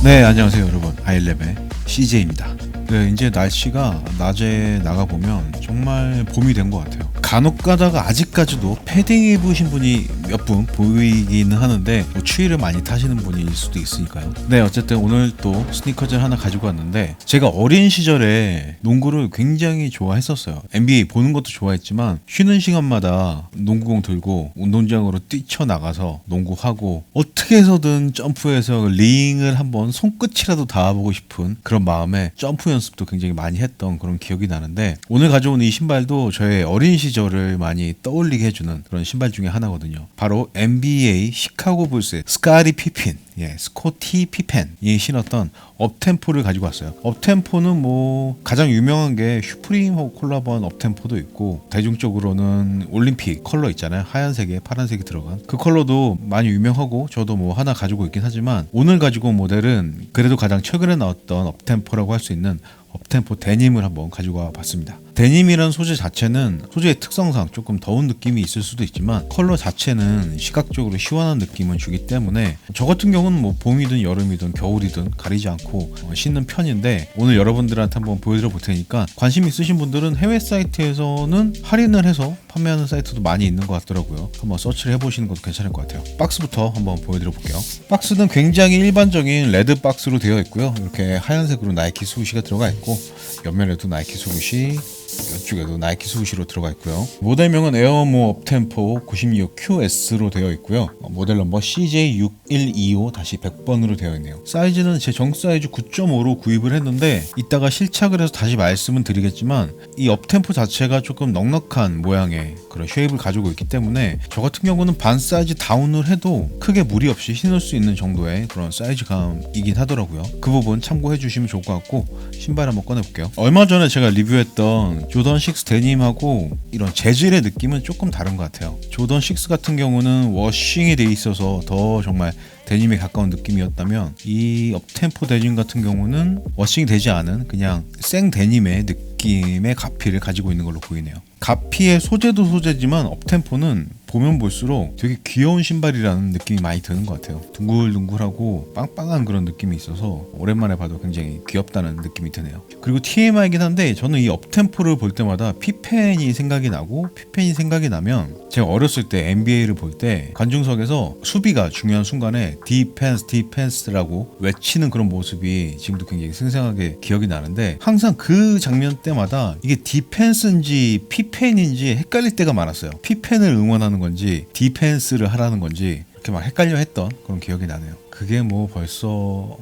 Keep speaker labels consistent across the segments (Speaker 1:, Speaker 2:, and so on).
Speaker 1: 네, 안녕하세요 여러분. 아이랩의 CJ입니다. 네, 이제 날씨가 낮에 나가보면 정말 봄이 된 것 같아요. 간혹 가다가 아직까지도 패딩 입으신 분이 몇 분 보이기는 하는데 뭐 추위를 많이 타시는 분일 수도 있으니까요. 네, 어쨌든 오늘 또 스니커즈를 하나 가지고 왔는데, 제가 어린 시절에 농구를 굉장히 좋아했었어요. NBA 보는 것도 좋아했지만 쉬는 시간마다 농구공 들고 운동장으로 뛰쳐나가서 농구하고 어떻게 해서든 점프해서 링을 한번 손끝이라도 닿아보고 싶은 그런 마음에 점프 연습도 굉장히 많이 했던 그런 기억이 나는데, 오늘 가져온 이 신발도 저의 어린 시절을 많이 떠올리게 해주는 그런 신발 중에 하나거든요. 바로 NBA 시카고 불스의 스카리 피핀, 스코티 피펜이 신었던 업템포를 가지고 왔어요. 업템포는 뭐 가장 유명한 게 슈프림하고 콜라보한 업템포도 있고, 대중적으로는 올림픽 컬러 있잖아요. 하얀색에 파란색이 들어간 그 컬러도 많이 유명하고 저도 뭐 하나 가지고 있긴 하지만, 오늘 가지고 온 모델은 그래도 가장 최근에 나왔던 업템포라고 할 수 있는 업템포 데님을 한번 가지고 와 봤습니다. 데님이라는 소재 자체는 소재의 특성상 조금 더운 느낌이 있을 수도 있지만, 컬러 자체는 시각적으로 시원한 느낌을 주기 때문에 저 같은 경우는 뭐 봄이든 여름이든 겨울이든 가리지 않고 신는 편인데, 오늘 여러분들한테 한번 보여드려 볼 테니까 관심 있으신 분들은 해외 사이트에서는 할인을 해서 판매하는 사이트도 많이 있는 것 같더라고요. 한번 서치를 해보시는 것도 괜찮을 것 같아요. 박스부터 한번 보여드려 볼게요. 박스는 굉장히 일반적인 레드 박스로 되어 있고요. 이렇게 하얀색으로 나이키 스우시가 들어가 있고, 옆면에도 나이키 스우시, 이쪽에도 나이키 스우시로 들어가 있고요. 모델명은 에어모 업템포 96QS로 되어 있고요. 모델 넘버 CJ6125-100번으로 되어 있네요. 사이즈는 제 정 사이즈 9.5로 구입을 했는데, 이따가 실착을 해서 다시 말씀은 드리겠지만, 이 업템포 자체가 조금 넉넉한 모양의 그런 쉐입을 가지고 있기 때문에 저 같은 경우는 반 사이즈 다운을 해도 크게 무리 없이 신을 수 있는 정도의 그런 사이즈감이긴 하더라고요. 그 부분 참고해 주시면 좋을 것 같고, 신발 한번 꺼내볼게요. 얼마 전에 제가 리뷰했던 조던 6 데님하고 이런 재질의 느낌은 조금 다른 것 같아요. 조던 6 같은 경우는 워싱이 돼 있어서 더 정말 데님에 가까운 느낌이었다면, 이 업템포 데님 같은 경우는 워싱이 되지 않은 그냥 생 데님의 느낌의 가피를 가지고 있는 걸로 보이네요. 가피의 소재도 소재지만 업템포는 보면 볼수록 되게 귀여운 신발이라는 느낌이 많이 드는 것 같아요. 둥글둥글하고 빵빵한 그런 느낌이 있어서 오랜만에 봐도 굉장히 귀엽다는 느낌이 드네요. 그리고 TMI이긴 한데, 저는 이 업템포를 볼 때마다 피펜이 생각이 나고, 피펜이 생각이 나면 제가 어렸을 때 NBA를 볼 때 관중석에서 수비가 중요한 순간에 디펜스라고 외치는 그런 모습이 지금도 굉장히 생생하게 기억이 나는데, 항상 그 장면 때마다 이게 디펜스인지 피펜인지 헷갈릴 때가 많았어요. 피펜을 응원하는 건지 디펜스를 하라는 건지 이렇게 막 헷갈려 했던 그런 기억이 나네요. 그게 뭐 벌써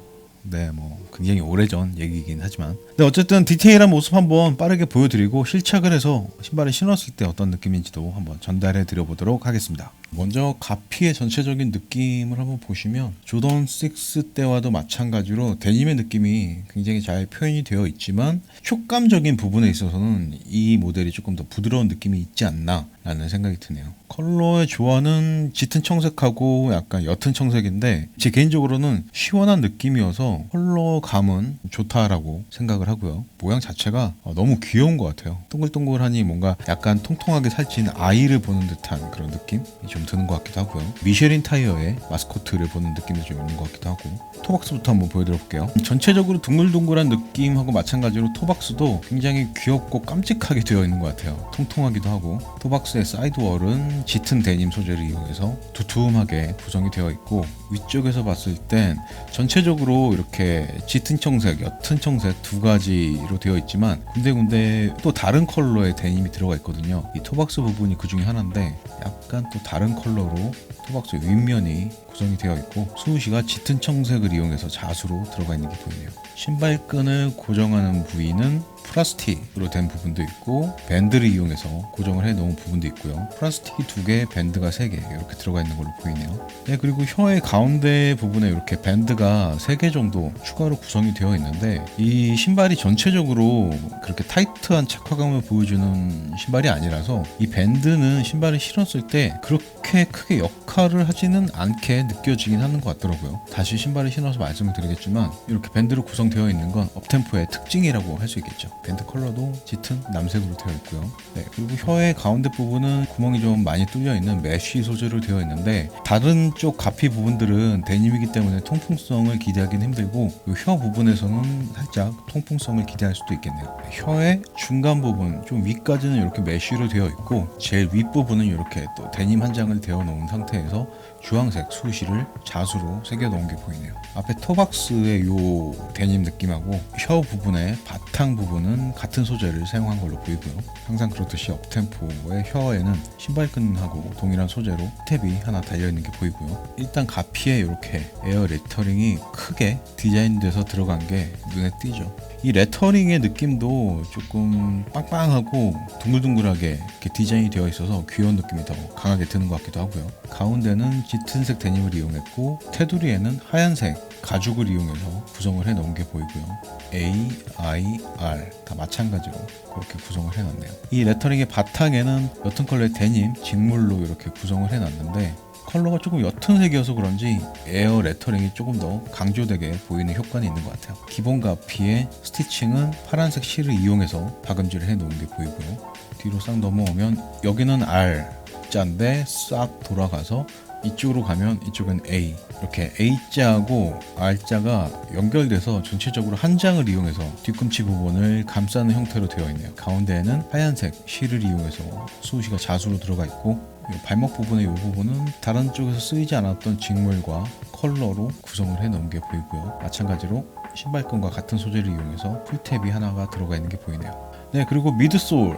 Speaker 1: 뭐 굉장히 오래전 얘기이긴 하지만, 어쨌든 디테일한 모습 한번 빠르게 보여드리고 실착을 해서 신발을 신었을 때 어떤 느낌인지도 한번 전달해 드려 보도록 하겠습니다. 먼저 가피의 전체적인 느낌을 한번 보시면, 조던 6 때와도 마찬가지로 데님의 느낌이 굉장히 잘 표현이 되어 있지만, 촉감적인 부분에 있어서는 이 모델이 조금 더 부드러운 느낌이 있지 않나 라는 생각이 드네요. 컬러의 조화는 짙은 청색하고 약간 옅은 청색인데, 제 개인적으로는 시원한 느낌이어서 컬러감은 좋다라고 생각을 하고요. 모양 자체가 너무 귀여운 것 같아요. 동글동글하니 뭔가 약간 통통하게 살찐 아이를 보는 듯한 그런 느낌이 좀 드는 것 같기도 하고요. 미쉐린 타이어의 마스코트를 보는 느낌이 좀 있는 것 같기도 하고, 토박스부터 한번 보여드려 볼게요. 전체적으로 둥글둥글한 느낌하고 마찬가지로 토박스도 굉장히 귀엽고 깜찍하게 되어 있는 것 같아요. 통통하기도 하고, 토박스의 사이드월은 짙은 데님 소재를 이용해서 두툼하게 구성이 되어 있고, 위쪽에서 봤을 땐 전체적으로 이렇게 짙은 청색, 옅은 청색 두 가지로 되어 있지만, 군데군데 또 다른 컬러의 데님이 들어가 있거든요. 이 토박스 부분이 그 중에 하나인데, 약간 또 다른 컬러로 토박스 윗면이 구성이 되어 있고, 스우시가 짙은 청색을 이용해서 자수로 들어가 있는 게 보이네요. 신발끈을 고정하는 부위는 플라스틱으로 된 부분도 있고, 밴드를 이용해서 고정을 해 놓은 부분도 있고요. 플라스틱이 2개, 밴드가 3개 이렇게 들어가 있는 걸로 보이네요. 그리고 혀의 가운데 부분에 이렇게 밴드가 3개 정도 추가로 구성이 되어 있는데, 이 신발이 전체적으로 그렇게 타이트한 착화감을 보여주는 신발이 아니라서 이 밴드는 신발을 신었을 때 그렇게 크게 역할을 하지는 않게 느껴지긴 하는 것 같더라고요. 다시 신발을 신어서 말씀을 드리겠지만, 이렇게 밴드로 구성되어 있는 건 업템포의 특징이라고 할 수 있겠죠. 밴드 컬러도 짙은 남색으로 되어 있고요. 네, 그리고 혀의 가운데 부분은 구멍이 좀 많이 뚫려 있는 메쉬 소재로 되어 있는데 다른 쪽 가피 부분들은 데님이기 때문에 통풍성을 기대하기는 힘들고 이 혀 부분에서는 살짝 통풍성을 기대할 수도 있겠네요. 혀의 중간 부분 좀 위까지는 이렇게 메쉬로 되어 있고 제일 윗부분은 이렇게 또 데님 한 장을 데워 놓은 상태에서 주황색 수시를 자수로 새겨 놓은 게 보이네요. 앞에 토박스의 요 데님 느낌하고 혀 부분의 바탕 부분은 같은 소재를 사용한 걸로 보이고요. 항상 그렇듯이 업템포의 혀에는 신발끈하고 동일한 소재로 탭이 하나 달려있는 게 보이고요. 일단 가피에 이렇게 에어 레터링이 크게 디자인돼서 들어간 게 눈에 띄죠. 이 레터링의 느낌도 조금 빵빵하고 둥글둥글하게 이렇게 디자인이 되어 있어서 귀여운 느낌이 더 강하게 드는 것 같기도 하고요. 가운데는 짙은색 데님을 이용했고 테두리에는 하얀색 가죽을 이용해서 구성을 해 놓은 게 보이고요. A, I, R 다 마찬가지로 그렇게 구성을 해 놨네요. 이 레터링의 바탕에는 옅은 컬러의 데님 직물로 이렇게 구성을 해 놨는데 컬러가 조금 옅은 색이어서 그런지 에어 레터링이 조금 더 강조되게 보이는 효과는 있는 것 같아요. 기본 가피의 스티칭은 파란색 실을 이용해서 박음질을 해 놓은 게 보이고요. 뒤로 싹 넘어오면 여기는 R자인데 싹 돌아가서 이쪽으로 가면 이쪽은 A, 이렇게 A자하고 R자가 연결돼서 전체적으로 한 장을 이용해서 뒤꿈치 부분을 감싸는 형태로 되어 있네요. 가운데에는 하얀색 실을 이용해서 수시가 자수로 들어가 있고 발목 부분의 이 부분은 다른 쪽에서 쓰이지 않았던 직물과 컬러로 구성을 해 놓은 게 보이고요. 마찬가지로 신발끈과 같은 소재를 이용해서 풀탭이 하나가 들어가 있는 게 보이네요. 네, 그리고 미드솔을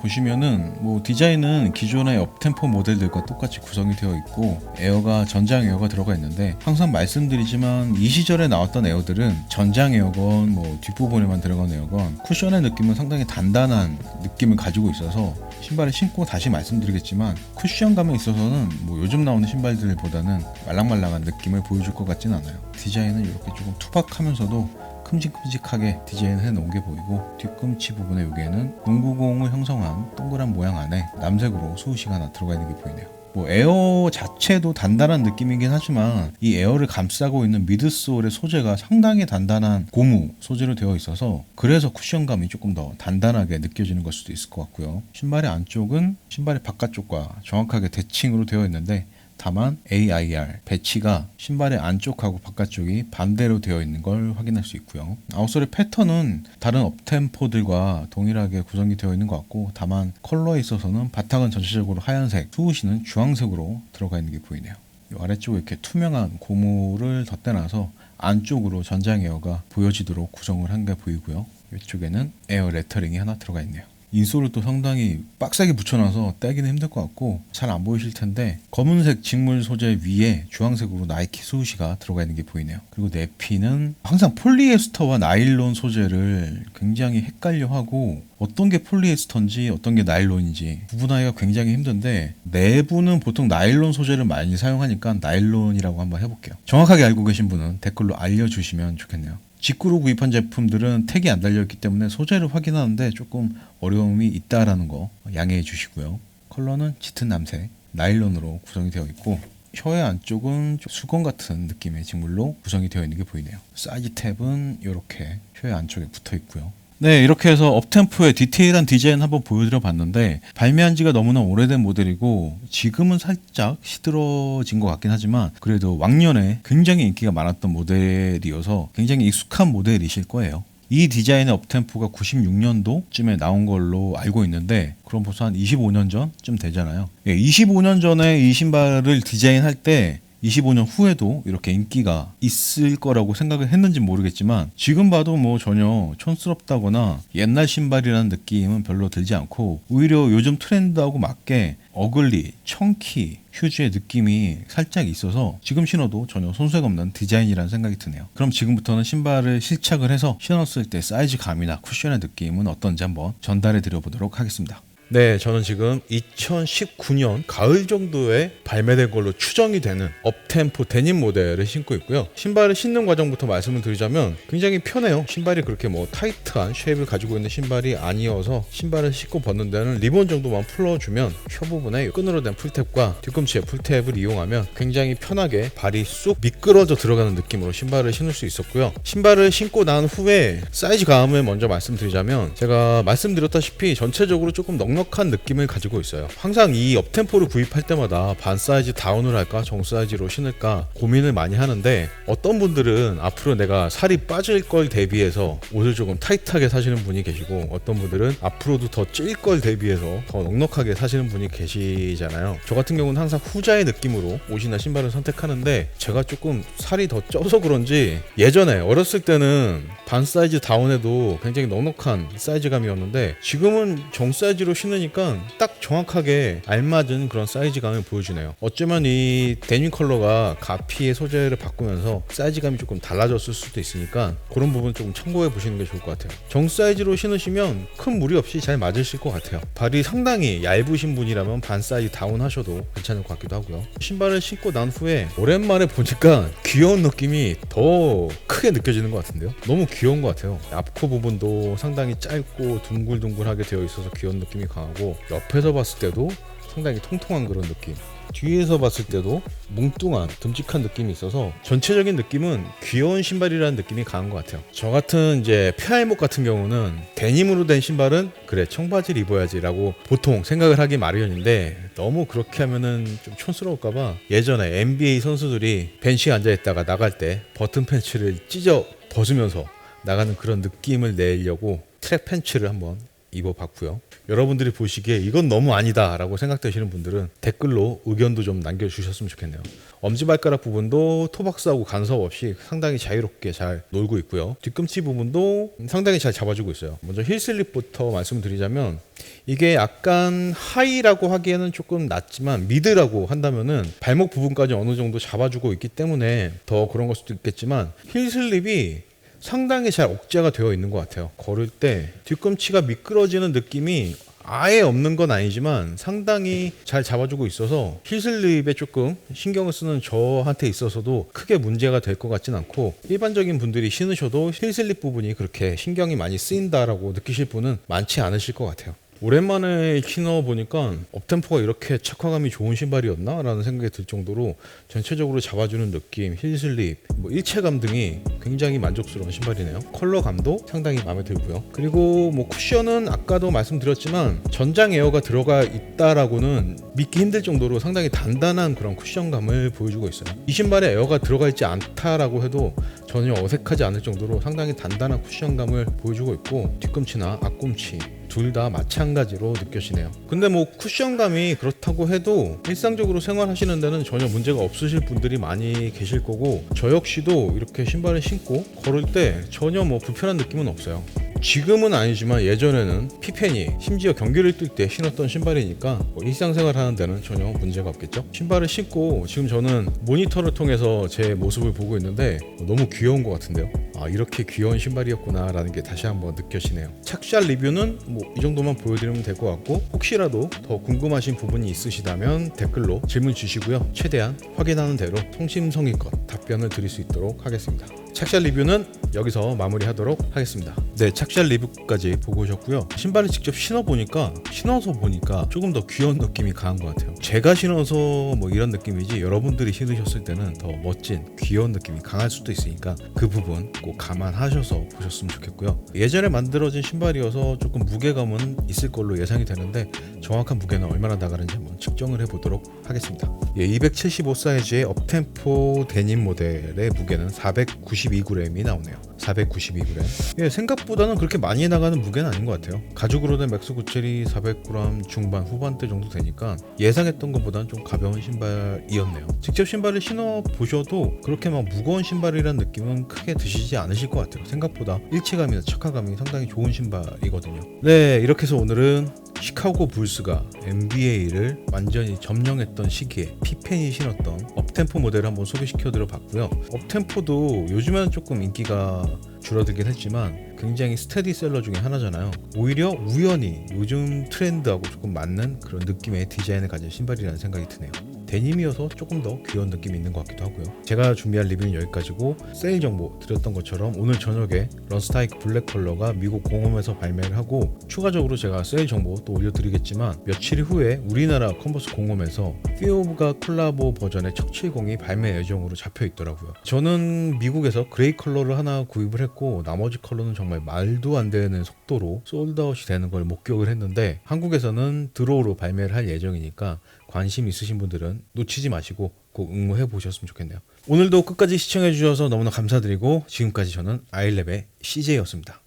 Speaker 1: 보시면은 뭐 디자인은 기존의 업템포 모델들과 똑같이 구성이 되어 있고 에어가 전장 에어가 들어가 있는데 항상 말씀드리지만 이 시절에 나왔던 에어들은 전장 에어건 뭐 뒷부분에만 들어간 에어건 쿠션의 느낌은 상당히 단단한 느낌을 가지고 있어서 신발을 신고 다시 말씀드리겠지만 쿠션감에 있어서는 뭐 요즘 나오는 신발들보다는 말랑말랑한 느낌을 보여줄 것 같진 않아요. 디자인은 이렇게 조금 투박하면서도 큼직큼직하게 디자인해 놓은 게 보이고 뒤꿈치 부분에 여기에는 농구공을 형성한 동그란 모양 안에 남색으로 수우시가 하나 들어가 있는 게 보이네요. 뭐 에어 자체도 단단한 느낌이긴 하지만 이 에어를 감싸고 있는 미드솔의 소재가 상당히 단단한 고무 소재로 되어 있어서 그래서 쿠션감이 조금 더 단단하게 느껴지는 걸 수도 있을 것 같고요. 신발의 안쪽은 신발의 바깥쪽과 정확하게 대칭으로 되어 있는데 다만 AIR 배치가 신발의 안쪽하고 바깥쪽이 반대로 되어 있는 걸 확인할 수 있고요. 아웃솔의 패턴은 다른 업템포들과 동일하게 구성이 되어 있는 것 같고 다만 컬러에 있어서는 바탕은 전체적으로 하얀색, 수우시는 주황색으로 들어가 있는 게 보이네요. 이 아래쪽에 이렇게 투명한 고무를 덧대놔서 안쪽으로 전장 에어가 보여지도록 구성을 한 게 보이고요. 이쪽에는 에어 레터링이 하나 들어가 있네요. 인솔을 또 상당히 빡세게 붙여놔서 떼기는 힘들 것 같고 잘 안 보이실 텐데 검은색 직물 소재 위에 주황색으로 나이키 수우시가 들어가 있는 게 보이네요. 그리고 내피는 항상 폴리에스터와 나일론 소재를 굉장히 헷갈려 하고 어떤 게 폴리에스터인지 어떤 게 나일론인지 구분하기가 굉장히 힘든데 내부는 보통 나일론 소재를 많이 사용하니까 나일론이라고 한번 해볼게요. 정확하게 알고 계신 분은 댓글로 알려주시면 좋겠네요. 직구로 구입한 제품들은 택이 안 달려있기 때문에 소재를 확인하는데 조금 어려움이 있다라는 거 양해해 주시고요. 컬러는 짙은 남색, 나일론으로 구성이 되어 있고 혀의 안쪽은 수건 같은 느낌의 직물로 구성이 되어 있는 게 보이네요. 사이즈 탭은 이렇게 혀의 안쪽에 붙어 있고요. 네, 이렇게 해서 업템포의 디테일한 디자인 한번 보여드려 봤는데 발매한 지가 너무나 오래된 모델이고 지금은 살짝 시들어진 것 같긴 하지만 그래도 왕년에 굉장히 인기가 많았던 모델이어서 굉장히 익숙한 모델이실 거예요. 이 디자인의 업템포가 96년도쯤에 나온 걸로 알고 있는데 그럼 벌써 한 25년 전쯤 되잖아요. 25년 전에 이 신발을 디자인할 때 25년 후에도 이렇게 인기가 있을 거라고 생각을 했는지 모르겠지만 지금 봐도 뭐 전혀 촌스럽다거나 옛날 신발이라는 느낌은 별로 들지 않고 오히려 요즘 트렌드하고 맞게 어글리, 청키, 휴지의 느낌이 살짝 있어서 지금 신어도 전혀 손색 없는 디자인이라는 생각이 드네요. 그럼 지금부터는 신발을 실착을 해서 신었을 때 사이즈감이나 쿠션의 느낌은 어떤지 한번 전달해 드려 보도록 하겠습니다. 네, 저는 지금 2019년 가을 정도에 발매된 걸로 추정이 되는 업템포 데님 모델을 신고 있고요. 신발을 신는 과정부터 말씀을 드리자면 굉장히 편해요. 신발이 그렇게 뭐 타이트한 쉐입을 가지고 있는 신발이 아니어서 신발을 신고 벗는 데는 리본 정도만 풀어주면 혀 부분에 끈으로 된 풀탭과 뒤꿈치에 풀탭을 이용하면 굉장히 편하게 발이 쑥 미끄러져 들어가는 느낌으로 신발을 신을 수 있었고요. 신발을 신고 난 후에 사이즈 감을 먼저 말씀드리자면, 제가 말씀드렸다시피 전체적으로 조금 넉넉한 느낌을 가지고 있어요. 항상 이 업템포를 구입할 때마다 반 사이즈 다운을 할까 정 사이즈로 신을까 고민을 많이 하는데, 어떤 분들은 앞으로 내가 살이 빠질 걸 대비해서 옷을 조금 타이트하게 사시는 분이 계시고, 어떤 분들은 앞으로도 더 찔 걸 대비해서 더 넉넉하게 사시는 분이 계시잖아요. 저 같은 경우는 항상 후자의 느낌으로 옷이나 신발을 선택하는데, 제가 조금 살이 더 쪄서 그런지 예전에 어렸을 때는 반 사이즈 다운해도 굉장히 넉넉한 사이즈감이었는데, 지금은 정 사이즈로 신으니까 딱 정확하게 알맞은 그런 사이즈감을 보여주네요. 어쩌면 이 데님 컬러가 가피의 소재를 바꾸면서 사이즈감이 조금 달라졌을 수도 있으니까 그런 부분 조금 참고해 보시는 게 좋을 것 같아요. 정 사이즈로 신으시면 큰 무리 없이 잘 맞으실 것 같아요. 발이 상당히 얇으신 분이라면 반 사이즈 다운 하셔도 괜찮을 것 같기도 하고요. 신발을 신고 난 후에 오랜만에 보니까 귀여운 느낌이 더 크게 느껴지는 것 같은데요. 너무 귀여운 것 같아요. 앞코 부분도 상당히 짧고 둥글둥글하게 되어 있어서 귀여운 느낌이 강하고, 옆에서 봤을 때도 상당히 통통한 그런 느낌, 뒤에서 봤을 때도 뭉뚱한 듬직한 느낌이 있어서 전체적인 느낌은 귀여운 신발이라는 느낌이 강한 것 같아요. 저 같은 이제 폐알목 같은 경우는 데님으로 된 신발은 그래 청바지를 입어야지 라고 보통 생각을 하기 마련인데, 너무 그렇게 하면은 좀 촌스러울까봐 예전에 NBA 선수들이 벤치에 앉아있다가 나갈 때 버튼 팬츠를 찢어 벗으면서 나가는 그런 느낌을 내려고 트랙 팬츠를 한번 입어봤고요. 여러분들이 보시기에 이건 너무 아니다 라고 생각되시는 분들은 댓글로 의견도 좀 남겨주셨으면 좋겠네요. 엄지발가락 부분도 토박스하고 간섭 없이 상당히 자유롭게 잘 놀고 있고요. 뒤꿈치 부분도 상당히 잘 잡아주고 있어요. 먼저 힐슬립부터 말씀드리자면, 이게 약간 하이라고 하기에는 조금 낮지만 미드라고 한다면은 발목 부분까지 어느 정도 잡아주고 있기 때문에 더 그런 걸 수도 있겠지만, 힐슬립이 상당히 잘 억제가 되어 있는 것 같아요. 걸을 때 뒤꿈치가 미끄러지는 느낌이 아예 없는 건 아니지만 상당히 잘 잡아주고 있어서 힐슬립에 조금 신경을 쓰는 저한테 있어서도 크게 문제가 될 것 같진 않고, 일반적인 분들이 신으셔도 힐슬립 부분이 그렇게 신경이 많이 쓰인다라고 느끼실 분은 많지 않으실 것 같아요. 오랜만에 신어보니까 업템포가 이렇게 착화감이 좋은 신발이었나? 라는 생각이 들 정도로 전체적으로 잡아주는 느낌, 힐슬립, 일체감 등이 굉장히 만족스러운 신발이네요. 컬러감도 상당히 마음에 들고요. 그리고 쿠션은 아까도 말씀드렸지만 전장 에어가 들어가 있다라고는 믿기 힘들 정도로 상당히 단단한 그런 쿠션감을 보여주고 있어요. 이 신발에 에어가 들어가 있지 않다라고 해도 전혀 어색하지 않을 정도로 상당히 단단한 쿠션감을 보여주고 있고, 뒤꿈치나 앞꿈치 둘 다 마찬가지로 느껴지네요. 근데 쿠션감이 그렇다고 해도 일상적으로 생활하시는 데는 전혀 문제가 없으실 분들이 많이 계실 거고, 저 역시도 이렇게 신발을 신고 걸을 때 전혀 불편한 느낌은 없어요. 지금은 아니지만 예전에는 피펜이 심지어 경기를 뛸 때 신었던 신발이니까 일상생활 하는 데는 전혀 문제가 없겠죠. 신발을 신고 지금 저는 모니터를 통해서 제 모습을 보고 있는데 너무 귀여운 것 같은데요. 아, 이렇게 귀여운 신발이었구나 라는 게 다시 한번 느껴지네요. 착샷 리뷰는 이 정도만 보여드리면 될 것 같고, 혹시라도 더 궁금하신 부분이 있으시다면 댓글로 질문 주시고요. 최대한 확인하는 대로 성심성의껏 답변을 드릴 수 있도록 하겠습니다. 착샷 리뷰는 여기서 마무리하도록 하겠습니다. 네, 착샷 리뷰까지 보고 오셨고요. 신발을 직접 신어서 보니까 조금 더 귀여운 느낌이 강한 것 같아요. 제가 신어서 이런 느낌이지 여러분들이 신으셨을 때는 더 멋진 귀여운 느낌이 강할 수도 있으니까 그 부분 꼭 감안하셔서 보셨으면 좋겠고요. 예전에 만들어진 신발이어서 조금 무게감은 있을 걸로 예상이 되는데, 정확한 무게는 얼마나 나가는지 한번 측정을 해보도록 하겠습니다. 275 사이즈의 업템포 데님 모델의 무게는 492g이 나오네요. 492g. 생각보다는 그렇게 많이 나가는 무게는 아닌 것 같아요. 가죽으로 된 맥스 구첼이 400g 중반 후반대 정도 되니까 예상했던 것보다는 좀 가벼운 신발이었네요. 직접 신발을 신어 보셔도 그렇게 무거운 신발이라는 느낌은 크게 드시지 않으실 것 같아요. 생각보다 일체감이나 착화감이 상당히 좋은 신발이거든요. 네, 이렇게 해서 오늘은 시카고 불스가 NBA를 완전히 점령했던 시기에 피펜이 신었던 업템포 모델을 한번 소개시켜 드려 봤고요. 업템포도 요즘에는 조금 인기가 줄어들긴 했지만 굉장히 스테디셀러 중에 하나잖아요. 오히려 우연히 요즘 트렌드하고 조금 맞는 그런 느낌의 디자인을 가진 신발이라는 생각이 드네요. 데님이어서 조금 더 귀여운 느낌이 있는 것 같기도 하고요. 제가 준비한 리뷰는 여기까지고, 세일 정보 드렸던 것처럼 오늘 저녁에 런스타이크 블랙 컬러가 미국 공홈에서 발매를 하고, 추가적으로 제가 세일 정보 또 올려드리겠지만 며칠 후에 우리나라 컨버스 공홈에서 피오브가 콜라보 버전의 척70이 발매 예정으로 잡혀 있더라고요. 저는 미국에서 그레이 컬러를 하나 구입을 했고, 나머지 컬러는 정말 말도 안 되는 속도로 솔드아웃이 되는 걸 목격을 했는데, 한국에서는 드로우로 발매를 할 예정이니까 관심 있으신 분들은 놓치지 마시고 꼭 응모해 보셨으면 좋겠네요. 오늘도 끝까지 시청해 주셔서 너무나 감사드리고, 지금까지 저는 아이랩의 CJ였습니다.